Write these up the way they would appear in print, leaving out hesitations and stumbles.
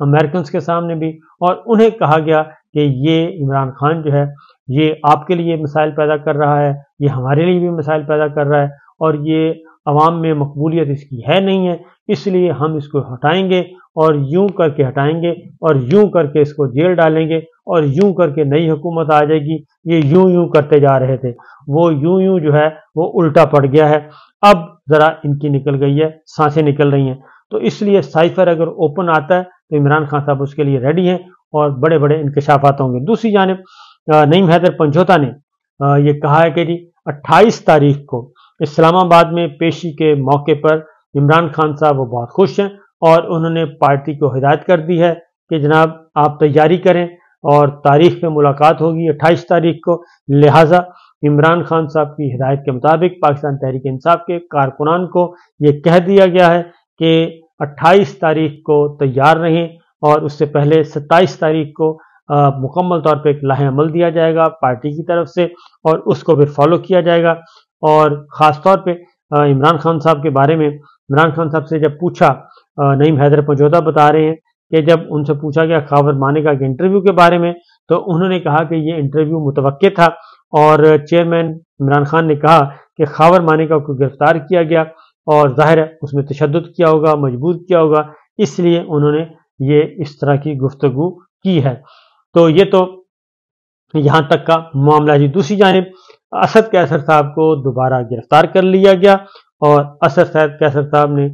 Americans کے سامنے بھی، اور انہیں کہا گیا کہ یہ عمران خان جو ہے یہ آپ کے لیے مسائل پیدا کر رہا ہے، یہ ہمارے لیے بھی مسائل پیدا کر رہا ہے، اور یہ عوام میں مقبولیت اس کی ہے نہیں ہے، اس لیے ہم اس کو ہٹائیں گے، اور یوں کر کے ہٹائیں گے، اور یوں کر کے اس کو جیل ڈالیں گے، اور یوں کر کے نئی حکومت آ جائے گی۔ یہ یوں کرتے جا رہے تھے، وہ یوں جو ہے وہ الٹا پڑ گیا ہے۔ اب ذرا ان کی نکل گئی ہے، سانسیں نکل رہی ہیں، تو اس لیے سائفر اگر اوپن آتا ہے تو عمران خان صاحب اس کے لیے ریڈی ہیں، اور بڑے بڑے انکشافات ہوں گے۔ دوسری جانب نعیم حیدر پنجھوتا نے یہ کہا ہے کہ جی 28 تاریخ کو اسلام آباد میں پیشی کے موقع پر عمران خان صاحب وہ بہت خوش ہیں، اور انہوں نے پارٹی کو ہدایت کر دی ہے کہ جناب آپ تیاری کریں، اور تاریخ پہ ملاقات ہوگی 28 تاریخ کو، لہٰذا عمران خان صاحب کی ہدایت کے مطابق پاکستان تحریک انصاف کے کارکنان کو یہ کہہ دیا گیا ہے کہ 28 تاریخ کو تیار رہیں، اور اس سے پہلے 27 تاریخ کو مکمل طور پہ ایک لاہ عمل دیا جائے گا پارٹی کی طرف سے، اور اس کو پھر فالو کیا جائے گا۔ اور خاص طور پہ عمران خان صاحب کے بارے میں عمران خان صاحب سے جب پوچھا، نعیم حیدر پنجھوتا بتا رہے ہیں کہ جب ان سے پوچھا گیا خاور مانیکا کے انٹرویو کے بارے میں، تو انہوں نے کہا کہ یہ انٹرویو متوقع تھا، اور چیئرمین عمران خان نے کہا کہ خاور مانیکا کو گرفتار کیا گیا، اور ظاہر ہے اس میں تشدد کیا ہوگا، مجبور کیا ہوگا، اس لیے انہوں نے یہ اس طرح کی گفتگو کی ہے۔ تو یہ تو یہاں تک کا معاملہ جی۔ دوسری جانب اسد قیصر صاحب کو دوبارہ گرفتار کر لیا گیا، اور اسد قیصر صاحب نے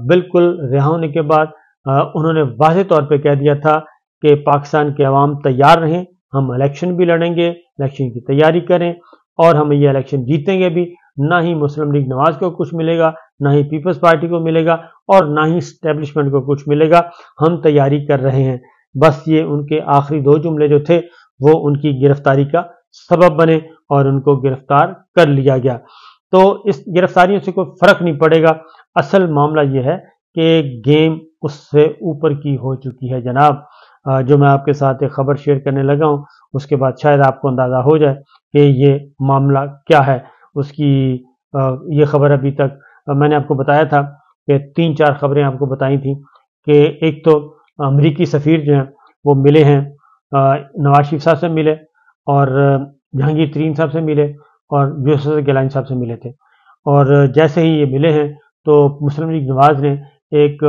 بالکل رہا ہونے کے بعد انہوں نے واضح طور پہ کہہ دیا تھا کہ پاکستان کے عوام تیار رہیں، ہم الیکشن بھی لڑیں گے، الیکشن کی تیاری کریں، اور ہم یہ الیکشن جیتیں گے بھی، نہ ہی مسلم لیگ نواز کو کچھ ملے گا، نہ ہی پیپلز پارٹی کو ملے گا، اور نہ ہی اسٹیبلشمنٹ کو کچھ ملے گا، ہم تیاری کر رہے ہیں۔ بس یہ ان کے آخری 2 جملے جو تھے وہ ان کی گرفتاری کا سبب بنے، اور ان کو گرفتار کر لیا گیا۔ تو اس گرفتاریوں سے کوئی فرق نہیں پڑے گا، اصل معاملہ یہ ہے کہ گیم اس سے اوپر کی ہو چکی ہے جناب۔ جو میں آپ کے ساتھ ایک خبر شیئر کرنے لگا ہوں، اس کے بعد شاید آپ کو اندازہ ہو جائے کہ یہ معاملہ کیا ہے۔ اس کی یہ خبر ابھی تک میں نے آپ کو بتایا تھا کہ 3-4 خبریں آپ کو بتائی تھیں، کہ ایک تو امریکی سفیر جو ہیں وہ ملے ہیں، نواز شریف صاحب سے ملے، اور جہانگیر ترین صاحب سے ملے، اور یوسف گیلانی صاحب سے ملے تھے، اور جیسے ہی یہ ملے ہیں تو مسلم لیگ نواز نے ایک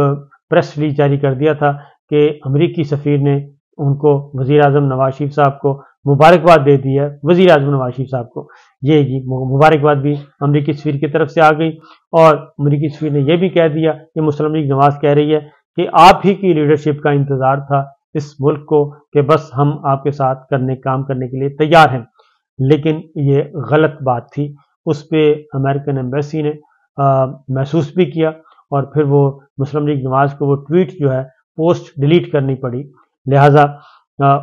پریس ریلیز جاری کر دیا تھا کہ امریکی سفیر نے ان کو وزیر اعظم نواز شریف صاحب کو مبارکباد دے دی ہے، وزیر اعظم نواز شریف صاحب کو یہ جی مبارکباد بھی امریکی سفیر کی طرف سے آ گئی، اور امریکی سفیر نے یہ بھی کہہ دیا کہ مسلم لیگ نواز کہہ رہی ہے کہ آپ ہی کی لیڈرشپ کا انتظار تھا اس ملک کو، کہ بس ہم آپ کے ساتھ کام کرنے کے لیے تیار ہیں۔ لیکن یہ غلط بات تھی، اس پہ امریکن ایمبیسی نے محسوس بھی کیا، اور پھر وہ مسلم لیگ نواز کو وہ ٹویٹ جو ہے پوسٹ ڈیلیٹ کرنی پڑی، لہٰذا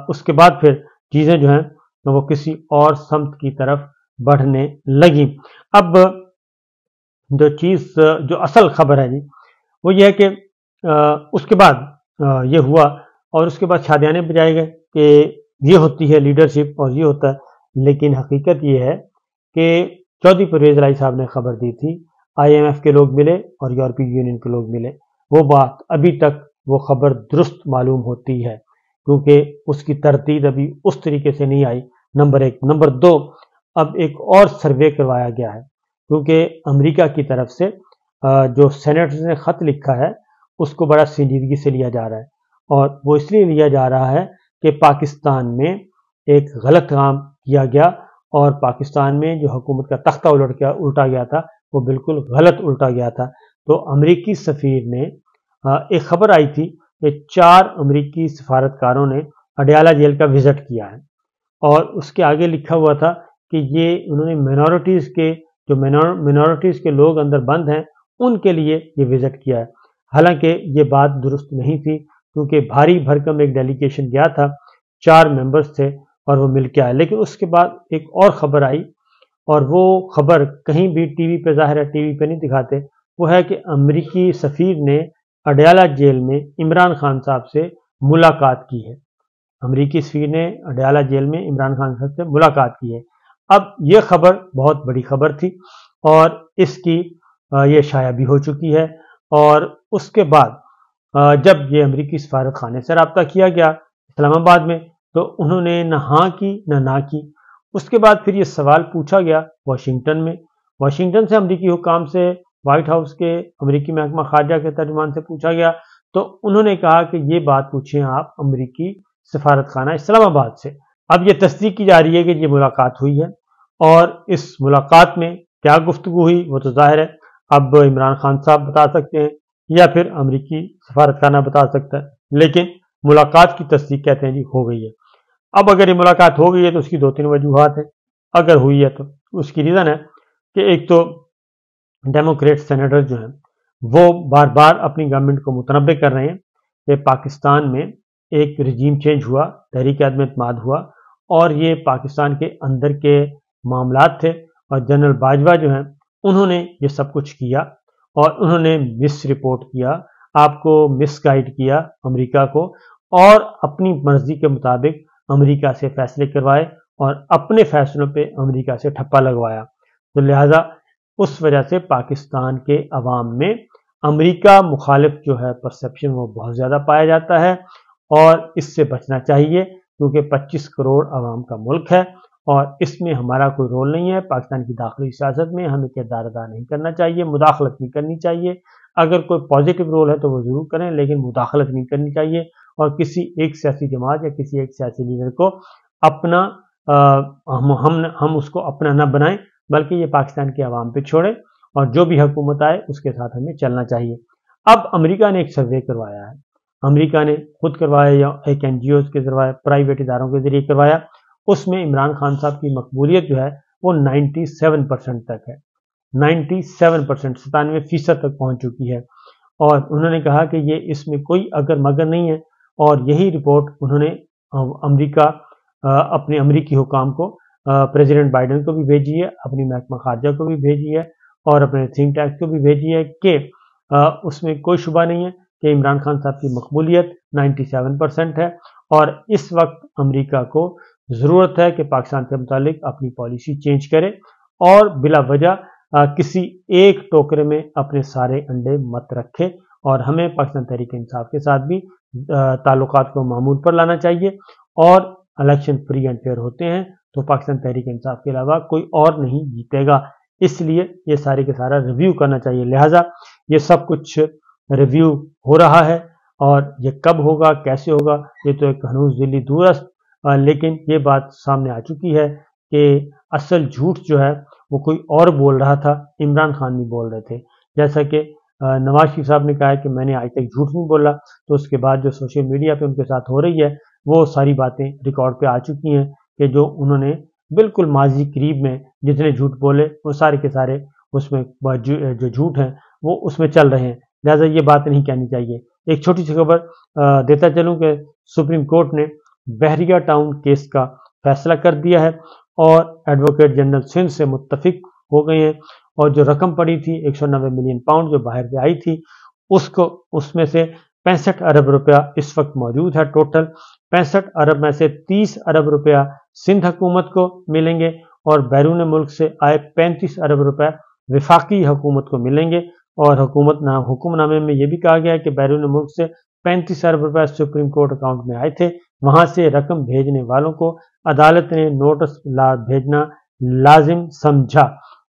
اس کے بعد پھر چیزیں جو ہیں وہ کسی اور سمت کی طرف بڑھنے لگیں۔ اب جو اصل خبر ہے جی وہ یہ ہے کہ اس کے بعد یہ ہوا، اور اس کے بعد شادیانے بجائے گئے کہ یہ ہوتی ہے لیڈرشپ اور یہ ہوتا ہے، لیکن حقیقت یہ ہے کہ چودھری پرویز الہی صاحب نے خبر دی تھی، IMF کے لوگ ملے اور یورپی یونین کے لوگ ملے، وہ بات ابھی تک وہ خبر درست معلوم ہوتی ہے، کیونکہ اس کی تردید ابھی اس طریقے سے نہیں آئی، نمبر 1۔ نمبر 2، اب ایک اور سروے کروایا گیا ہے، کیونکہ امریکہ کی طرف سے جو سینیٹرز نے خط لکھا ہے اس کو بڑا سنجیدگی سے لیا جا رہا ہے، اور وہ اس لیے لیا جا رہا ہے کہ پاکستان میں ایک غلط کام کیا گیا، اور پاکستان میں جو حکومت کا تختہ الٹا گیا تھا وہ بالکل غلط الٹا گیا تھا۔ تو امریکی سفیر نے ایک خبر آئی تھی کہ 4 امریکی سفارتکاروں نے اڈیالہ جیل کا وزٹ کیا ہے، اور اس کے آگے لکھا ہوا تھا کہ یہ انہوں نے مینورٹیز کے لوگ اندر بند ہیں ان کے لیے یہ وزٹ کیا ہے۔ حالانکہ یہ بات درست نہیں تھی، کیونکہ بھاری بھرکم ایک ڈیلیگیشن گیا تھا، 4 ممبرز تھے اور وہ مل کے آئے۔ لیکن اس کے بعد ایک اور خبر آئی، اور وہ خبر کہیں بھی ٹی وی پہ، ظاہر ہے ٹی وی پہ نہیں دکھاتے، وہ ہے کہ امریکی سفیر نے اڈیالہ جیل میں عمران خان صاحب سے ملاقات کی ہے۔ امریکی سفیر نے اڈیالہ جیل میں عمران خان صاحب سے ملاقات کی ہے۔ اب یہ خبر بہت بڑی خبر تھی، اور اس کی یہ شائع بھی ہو چکی ہے، اور اس کے بعد جب یہ امریکی سفارت خانے سے رابطہ کیا گیا اسلام آباد میں تو انہوں نے نہ ہاں کی نہ کی۔ اس کے بعد پھر یہ سوال پوچھا گیا واشنگٹن میں، واشنگٹن سے امریکی حکام سے، وائٹ ہاؤس کے امریکی محکمہ خارجہ کے ترجمان سے پوچھا گیا تو انہوں نے کہا کہ یہ بات پوچھیں آپ امریکی سفارت خانہ اسلام آباد سے۔ اب یہ تصدیق کی جا رہی ہے کہ یہ ملاقات ہوئی ہے، اور اس ملاقات میں کیا گفتگو ہوئی وہ تو ظاہر ہے اب عمران خان صاحب بتا سکتے ہیں یا پھر امریکی سفارت خانہ بتا سکتا ہے، لیکن ملاقات کی تصدیق کہتے ہیں جی ہو گئی ہے۔ اب اگر یہ ملاقات ہو گئی ہے تو اس کی 2-3 وجوہات ہیں۔ اگر ہوئی ہے تو اس کی ریزن ہے کہ ایک تو ڈیموکریٹ سینیٹر جو ہیں وہ بار بار اپنی گورنمنٹ کو متنبع کر رہے ہیں کہ پاکستان میں ایک رجیم چینج ہوا، تحریک عدم اعتماد ہوا، اور یہ پاکستان کے اندر کے معاملات تھے، اور جنرل باجوہ جو ہیں انہوں نے یہ سب کچھ کیا، اور انہوں نے مس رپورٹ کیا، آپ کو مس گائیڈ کیا امریکہ کو، اور اپنی مرضی کے مطابق امریکہ سے فیصلے کروائے اور اپنے فیصلوں پہ امریکہ سے ٹھپا لگوایا۔ تو لہٰذا اس وجہ سے پاکستان کے عوام میں امریکہ مخالف جو ہے پرسیپشن وہ بہت زیادہ پایا جاتا ہے، اور اس سے بچنا چاہیے کیونکہ 25 کروڑ عوام کا ملک ہے اور اس میں ہمارا کوئی رول نہیں ہے۔ پاکستان کی داخلی سیاست میں ہمیں کردار ادا نہیں کرنا چاہیے، مداخلت نہیں کرنی چاہیے۔ اگر کوئی پازیٹیو رول ہے تو وہ ضرور کریں، لیکن مداخلت نہیں کرنی چاہیے، اور کسی ایک سیاسی جماعت یا کسی ایک سیاسی لیڈر کو اپنا ہم اس کو اپنا نہ بنائیں، بلکہ یہ پاکستان کے عوام پہ چھوڑیں، اور جو بھی حکومت آئے اس کے ساتھ ہمیں چلنا چاہیے۔ اب امریکہ نے ایک سروے کروایا ہے، امریکہ نے خود کروایا یا ایک NGOs کے ذریعے، پرائیویٹ اداروں کے ذریعے کروایا۔ اس میں عمران خان صاحب کی مقبولیت جو ہے وہ 97% تک ہے، 97% تک پہنچ چکی ہے، اور انہوں نے کہا کہ یہ اس میں کوئی اگر مگر نہیں ہے، اور یہی رپورٹ انہوں نے اپنے امریکی حکام کو، پریزیڈنٹ بائیڈن کو بھی بھیجی ہے، اپنی محکمہ خارجہ کو بھی بھیجی ہے، اور اپنے تھنک ٹینک کو بھی بھیجی ہے کہ اس میں کوئی شبہ نہیں ہے کہ عمران خان صاحب کی مقبولیت 97% ہے، اور اس وقت امریکہ کو ضرورت ہے کہ پاکستان سے متعلق اپنی پالیسی چینج کرے، اور بلا وجہ کسی ایک ٹوکرے میں اپنے سارے انڈے مت رکھے، اور ہمیں پاکستان تحریک انصاف کے ساتھ بھی تعلقات کو معمول پر لانا چاہیے، اور الیکشن فری اینڈ فیئر ہوتے ہیں تو پاکستان تحریک انصاف کے علاوہ کوئی اور نہیں جیتے گا، اس لیے یہ سارے کے سارا ریویو کرنا چاہیے۔ لہٰذا یہ سب کچھ ریویو ہو رہا ہے، اور یہ کب ہوگا کیسے ہوگا یہ تو ایک ہنوز دلی دور است، لیکن یہ بات سامنے آ چکی ہے کہ اصل جھوٹ جو ہے وہ کوئی اور بول رہا تھا، عمران خان نہیں بول رہے تھے۔ جیسا کہ نواز شریف صاحب نے کہا ہے کہ میں نے آج تک جھوٹ نہیں بولا، تو اس کے بعد جو سوشل میڈیا پہ ان کے ساتھ ہو رہی ہے وہ ساری باتیں ریکارڈ پہ آ چکی ہیں کہ جو انہوں نے بالکل ماضی قریب میں جتنے جھوٹ بولے وہ سارے کے سارے اس میں جو جھوٹ ہیں وہ اس میں چل رہے ہیں، لہٰذا یہ بات نہیں کہنی چاہیے۔ ایک چھوٹی سی خبر دیتا چلوں کہ سپریم کورٹ نے بحریہ ٹاؤن کیس کا فیصلہ کر دیا ہے، اور ایڈوکیٹ جنرل سندھ سے متفق ہو گئے ہیں، اور جو رقم پڑی تھی 190 ملین پاؤنڈ جو باہر سے آئی تھی اس میں سے 65 ارب روپیہ اس وقت موجود ہے۔ ٹوٹل 65 ارب میں سے 30 ارب روپیہ سندھ حکومت کو ملیں گے، اور بیرون ملک سے آئے 35 ارب روپے وفاقی حکومت کو ملیں گے، اور حکم نامے میں یہ بھی کہا گیا ہے کہ بیرون ملک سے 35 ارب روپے سپریم کورٹ اکاؤنٹ میں آئے تھے، وہاں سے رقم بھیجنے والوں کو عدالت نے نوٹس بھیجنا لازم سمجھا،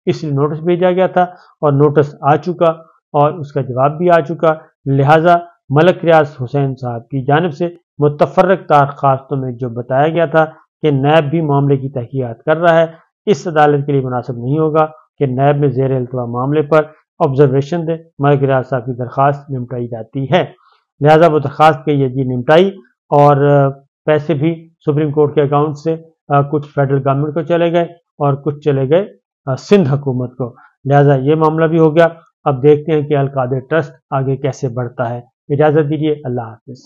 اس لیے نوٹس بھیجا گیا تھا، اور نوٹس آ چکا اور اس کا جواب بھی آ چکا، لہٰذا ملک ریاض حسین صاحب کی جانب سے متفرق درخواستوں میں جو بتایا گیا تھا کہ نیب بھی معاملے کی تحقیقات کر رہا ہے، اس عدالت کے لیے مناسب نہیں ہوگا کہ نیب میں زیر التوا معاملے پر آبزرویشن دے، ملک ریاض صاحب کی درخواست نمٹائی جاتی ہے، لہٰذا وہ درخواست کے یہ نمٹائی، اور پیسے بھی سپریم کورٹ کے اکاؤنٹ سے کچھ فیڈرل گورنمنٹ کو چلے گئے اور کچھ چلے گئے سندھ حکومت کو، لہٰذا یہ معاملہ بھی ہو گیا۔ اب دیکھتے ہیں کہ القادر ٹرسٹ آگے کیسے بڑھتا ہے۔ اجازت دیجیے، اللہ حافظ۔